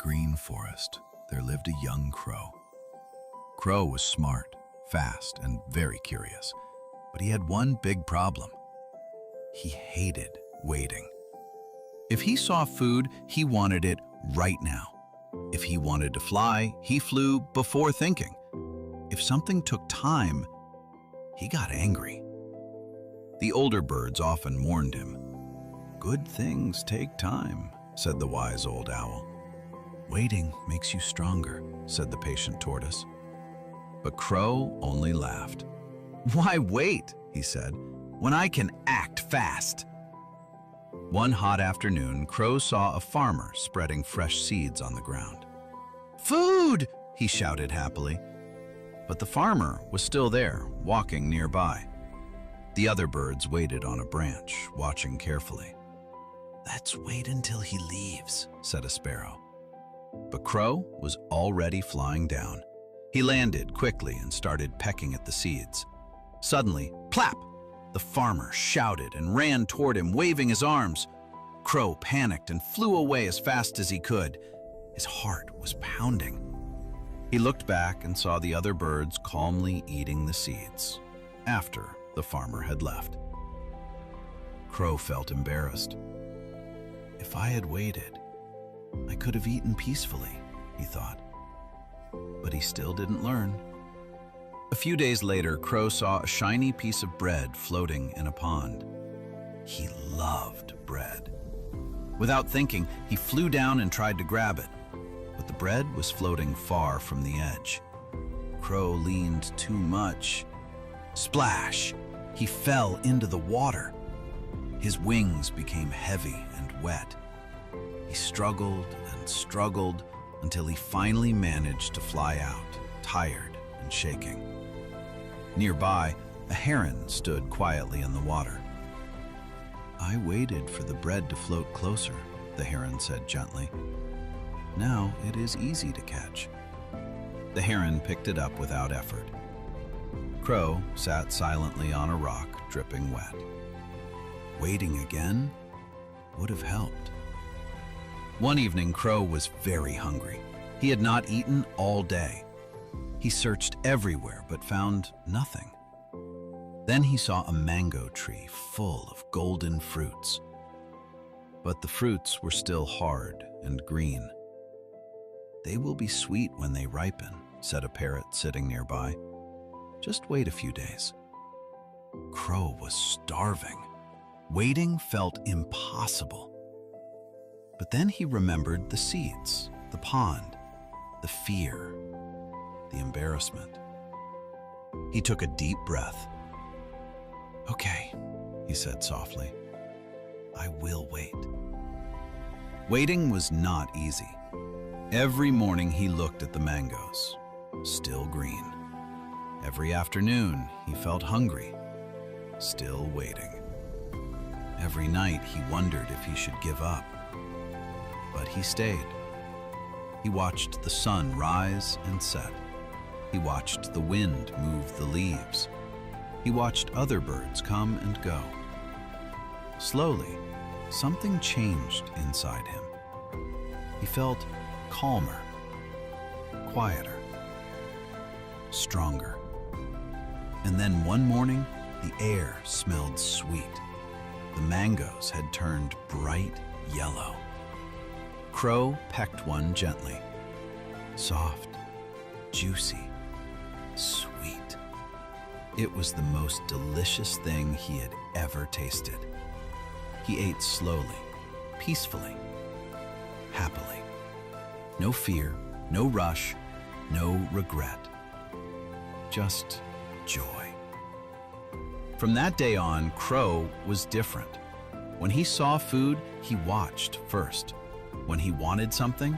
green forest, there lived a young crow. Crow was smart, fast, and very curious, but he had one big problem. He hated waiting. If he saw food, he wanted it right now. If he wanted to fly, he flew before thinking. If something took time, he got angry. The older birds often warned him. "Good things take time," said the wise old owl. "Waiting makes you stronger," said the patient tortoise. But Crow only laughed. "Why wait," he said, "when I can act fast?" One hot afternoon, Crow saw a farmer spreading fresh seeds on the ground. "Food!" he shouted happily. But the farmer was still there, walking nearby. The other birds waited on a branch, watching carefully. "Let's wait until he leaves," said a sparrow. But Crow was already flying down. He landed quickly and started pecking at the seeds. Suddenly, plap! The farmer shouted and ran toward him, waving his arms. Crow panicked and flew away as fast as he could. His heart was pounding. He looked back and saw the other birds calmly eating the seeds, after the farmer had left. Crow felt embarrassed. "If I had waited, I could have eaten peacefully," he thought. But he still didn't learn. A few days later, Crow saw a shiny piece of bread floating in a pond. He loved bread. Without thinking, he flew down and tried to grab it, but the bread was floating far from the edge. Crow leaned too much. Splash! He fell into the water. His wings became heavy and wet. He struggled and struggled until he finally managed to fly out, tired and shaking. Nearby, a heron stood quietly in the water. "I waited for the bread to float closer," the heron said gently. "Now it is easy to catch." The heron picked it up without effort. Crow sat silently on a rock, dripping wet. Waiting again would have helped. One evening, Crow was very hungry. He had not eaten all day. He searched everywhere but found nothing. Then he saw a mango tree full of golden fruits. But the fruits were still hard and green. "They will be sweet when they ripen," said a parrot sitting nearby. "Just wait a few days." Crow was starving. Waiting felt impossible. But then he remembered the seeds, the pond, the fear, the embarrassment. He took a deep breath. "Okay," he said softly. "I will wait." Waiting was not easy. Every morning he looked at the mangoes, still green. Every afternoon he felt hungry, still waiting. Every night he wondered if he should give up. But he stayed. He watched the sun rise and set. He watched the wind move the leaves. He watched other birds come and go. Slowly, something changed inside him. He felt calmer, quieter, stronger. And then one morning, the air smelled sweet. The mangoes had turned bright yellow. Crow pecked one gently. Soft, juicy, sweet. It was the most delicious thing he had ever tasted. He ate slowly, peacefully, happily. No fear, no rush, no regret. Just joy. From that day on, Crow was different. When he saw food, he watched first. When he wanted something,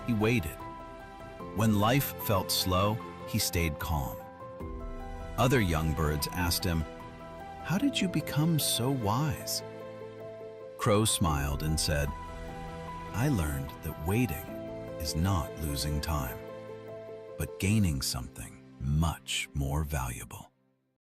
he waited. When life felt slow, he stayed calm. Other young birds asked him, "How did you become so wise?" Crow smiled and said, "I learned that waiting is not losing time, but gaining something much more valuable."